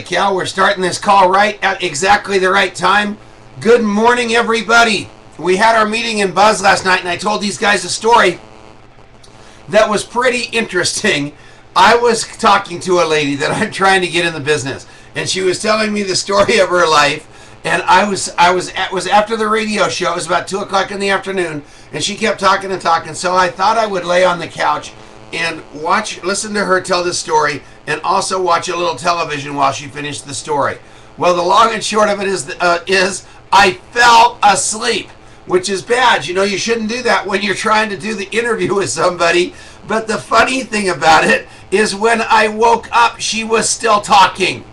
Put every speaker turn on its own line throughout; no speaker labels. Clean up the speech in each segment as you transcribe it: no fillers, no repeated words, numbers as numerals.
Cal, we're starting this call right at exactly the right time. Good morning, everybody. We had our meeting in Buzz last night, and I told these guys a story that was pretty interesting. I was talking to a lady that I'm trying to get in the business, and she was telling me the story of her life. And it was after the radio show. It was about 2 o'clock in the afternoon, and she kept talking and talking. So I thought I would lay on the couch and listen to her tell this story, and also watch a little television while she finished the story. Well, the long and short of it is I fell asleep, which is bad. You know, you shouldn't do that when you're trying to do the interview with somebody. But the funny thing about it is when I woke up, she was still talking.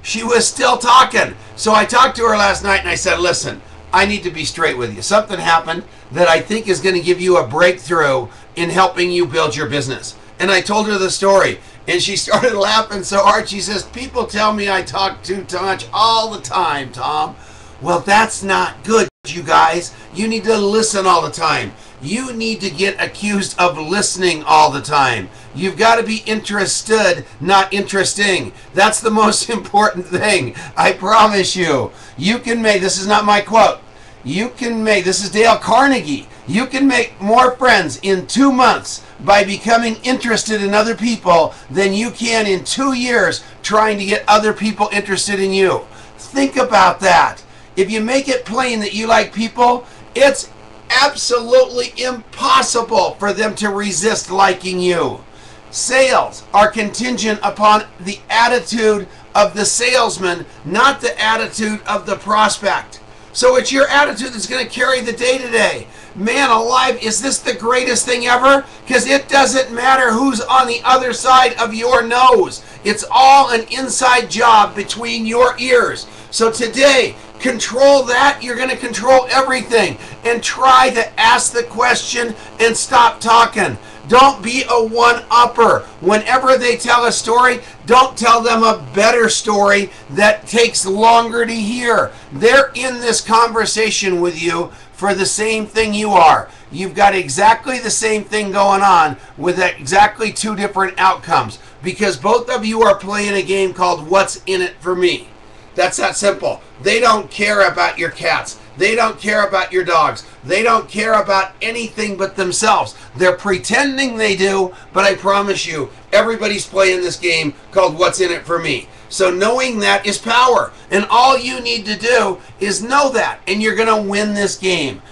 She was still talking. So I talked to her last night and I said, listen, I need to be straight with you. Something happened that I think is going to give you a breakthrough in helping you build your business. And I told her the story, and she started laughing so hard. She says, people tell me I talk too much all the time, Tom. Well, that's not good, you guys. You need to listen all the time. You need to get accused of listening all the time. You've got to be interested, not interesting. That's the most important thing. I promise you. You can make, this is not my quote, this is Dale Carnegie. You can make more friends in 2 months by becoming interested in other people than you can in 2 years trying to get other people interested in you. Think about that. If you make it plain that you like people, it's absolutely impossible for them to resist liking you. Sales are contingent upon the attitude of the salesman, not the attitude of the prospect. So it's your attitude that's going to carry the day today. Man alive, is this the greatest thing ever? Because it doesn't matter who's on the other side of your nose. It's all an inside job between your ears. So today, control that. You're going to control everything. And try to ask the question and stop talking. Don't be a one-upper. Whenever they tell a story, don't tell them a better story that takes longer to hear. They're in this conversation with you for the same thing you are. You've got exactly the same thing going on with exactly 2 different outcomes, because both of you are playing a game called What's in It for Me. That's that simple. They don't care about your cats. They don't care about your dogs. They don't care about anything but themselves. They're pretending they do, but I promise you, everybody's playing this game called What's in It for Me. So knowing that is power. And all you need to do is know that, and you're going to win this game.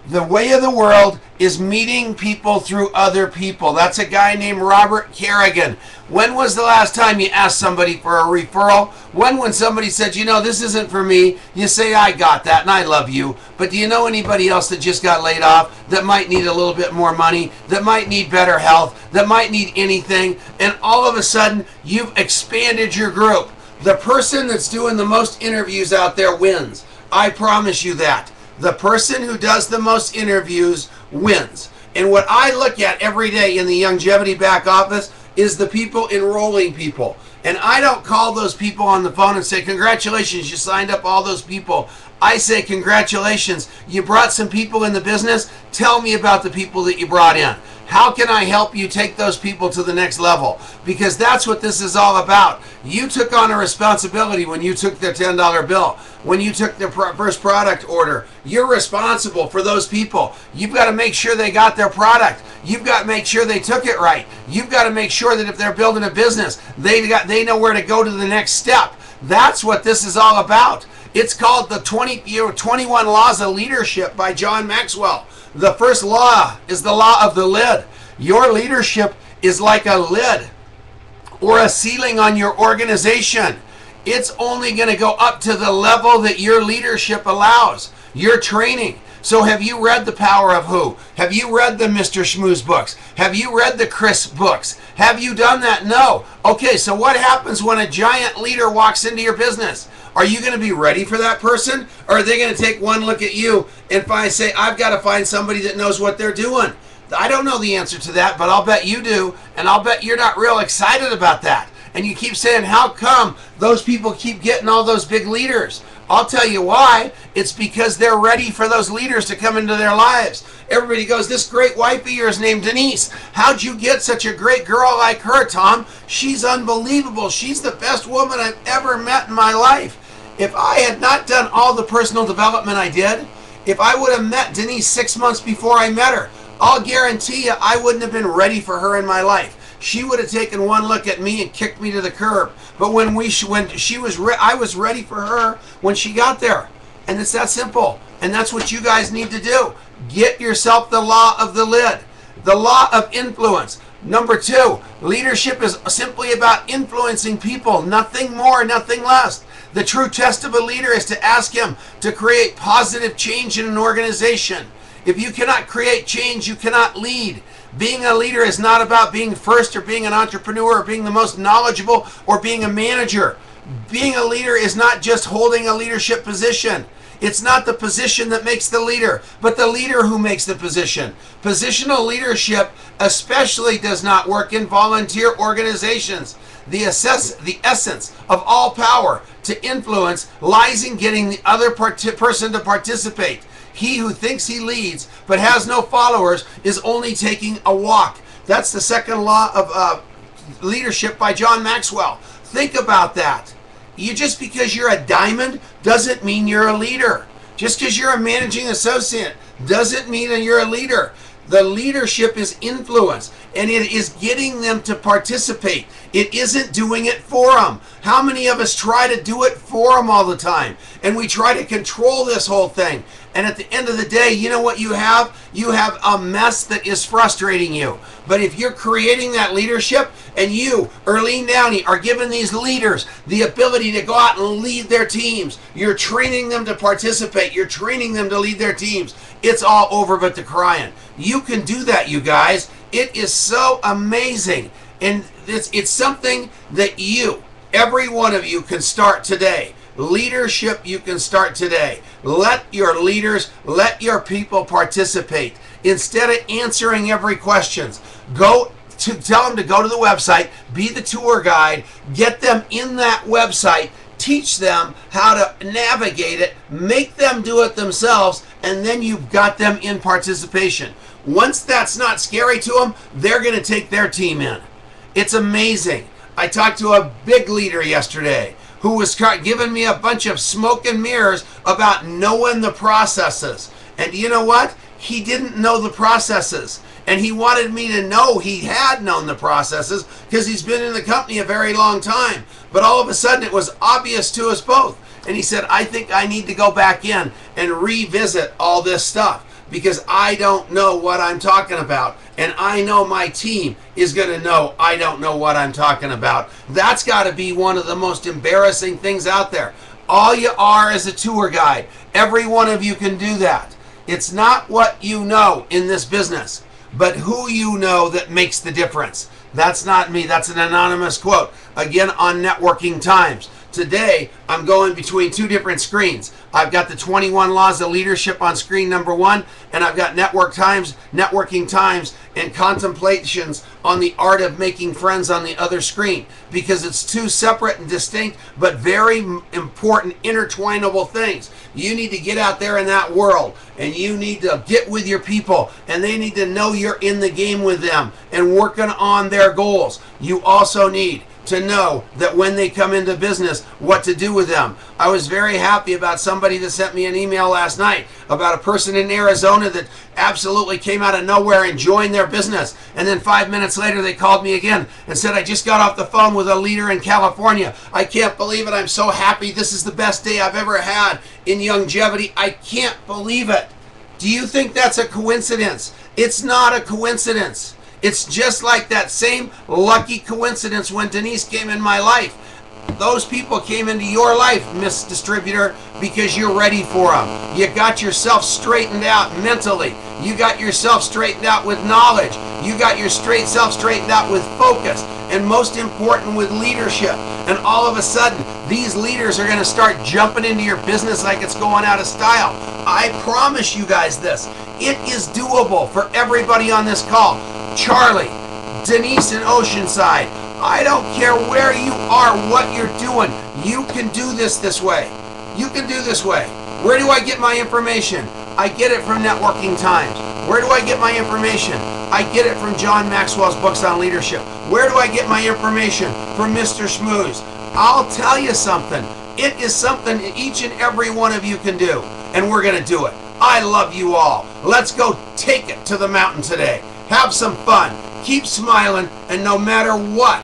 The way of the world is meeting people through other people. That's a guy named Robert Kerrigan. When was the last time you asked somebody for a referral? When somebody said, you know, this isn't for me, you say, I got that and I love you. But do you know anybody else that just got laid off, that might need a little bit more money, that might need better health, that might need anything? And all of a sudden, you've expanded your group. The person that's doing the most interviews out there wins. I promise you that. The person who does the most interviews wins. And what I look at every day in the longevity back office is the people enrolling people. And I don't call those people on the phone and say, congratulations, you signed up all those people. I say, congratulations, you brought some people in the business. Tell me about the people that you brought in. How can I help you take those people to the next level? Because that's what this is all about. You took on a responsibility when you took their $10 bill. When you took their first product order, you're responsible for those people. You've got to make sure they got their product. You've got to make sure they took it right. You've got to make sure that if they're building a business, they know where to go to the next step. That's what this is all about. It's called the 21 Laws of Leadership by John Maxwell. The first law is the law of the lid. Your leadership is like a lid or a ceiling on your organization. It's only going to go up to the level that your leadership allows. Your training. So have you read The Power of Who? Have you read the Mr. Schmooze books? Have you read the Chris books? Have you done that? No. Okay, so what happens when a giant leader walks into your business? Are you going to be ready for that person? Or are they going to take one look at you and say, I've got to find somebody that knows what they're doing? I don't know the answer to that, but I'll bet you do, and I'll bet you're not real excited about that. And you keep saying, how come those people keep getting all those big leaders? I'll tell you why. It's because they're ready for those leaders to come into their lives. Everybody goes, this great wife of yours named Denise. How'd you get such a great girl like her, Tom? She's unbelievable. She's the best woman I've ever met in my life. If I had not done all the personal development I did, if I would have met Denise 6 months before I met her, I'll guarantee you I wouldn't have been ready for her in my life. She would have taken one look at me and kicked me to the curb. But I was ready for her when she got there. And it's that simple. And that's what you guys need to do. Get yourself the law of the lid. The law of influence. Number 2, leadership is simply about influencing people. Nothing more, nothing less. The true test of a leader is to ask him to create positive change in an organization. If you cannot create change, you cannot lead. Being a leader is not about being first or being an entrepreneur or being the most knowledgeable or being a manager. Being a leader is not just holding a leadership position. It's not the position that makes the leader, but the leader who makes the position. Positional leadership especially does not work in volunteer organizations. The essence of all power to influence lies in getting the other person to participate. He who thinks he leads but has no followers is only taking a walk. That's the second law of leadership by John Maxwell. Think about that. Just because you're a diamond doesn't mean you're a leader. Just because you're a managing associate doesn't mean that you're a leader. The leadership is influence, and it is getting them to participate. It isn't doing it for them. How many of us try to do it for them all the time? And we try to control this whole thing. And at the end of the day, you know what you have? You have a mess that is frustrating you. But if you're creating that leadership, and you, Erlene Downey, are giving these leaders the ability to go out and lead their teams, you're training them to participate, you're training them to lead their teams, it's all over but the crying. You can do that, you guys. It is so amazing. And it's something that every one of you can start today. Leadership you can start today. Let your leaders, let your people participate. Instead of answering every question, tell them to go to the website, be the tour guide, get them in that website, teach them how to navigate it, make them do it themselves, and then you've got them in participation. Once that's not scary to them, they're going to take their team in. It's amazing. I talked to a big leader yesterday who was giving me a bunch of smoke and mirrors about knowing the processes. And you know what? He didn't know the processes. And he wanted me to know he had known the processes because he's been in the company a very long time. But all of a sudden it was obvious to us both. And he said, I think I need to go back in and revisit all this stuff because I don't know what I'm talking about. And I know my team is going to know I don't know what I'm talking about. That's got to be one of the most embarrassing things out there. All you are is a tour guide. Every one of you can do that. It's not what you know in this business, but who you know that makes the difference. That's not me. That's an anonymous quote. Again, on Networking Times. Today, I'm going between two different screens. I've got the 21 Laws of Leadership on screen number 1, and I've got Networking Times, and Contemplations on the Art of Making Friends on the other screen, because it's two separate and distinct, but very important, intertwinable things. You need to get out there in that world, and you need to get with your people, and they need to know you're in the game with them and working on their goals. You also need to know that when they come into business, what to do with them. I was very happy about somebody that sent me an email last night about a person in Arizona that absolutely came out of nowhere and joined their business. And then 5 minutes later, they called me again and said, I just got off the phone with a leader in California. I can't believe it. I'm so happy. This is the best day I've ever had in longevity. I can't believe it. Do you think that's a coincidence? It's not a coincidence. It's just like that same lucky coincidence when Denise came in my life. Those people came into your life, Miss Distributor, because you're ready for them. You got yourself straightened out mentally. You got yourself straightened out with knowledge. You got your self straightened out with focus. And most important, with leadership. And all of a sudden, these leaders are going to start jumping into your business like it's going out of style. I promise you guys this. It is doable for everybody on this call. Charlie, Denise in Oceanside, I don't care where you are, what you're doing. You can do this way. You can do this way. Where do I get my information? I get it from Networking Times. Where do I get my information? I get it from John Maxwell's books on leadership. Where do I get my information? From Mr. Schmooze. I'll tell you something. It is something each and every one of you can do, and we're going to do it. I love you all. Let's go take it to the mountain today. Have some fun. Keep smiling, and no matter what,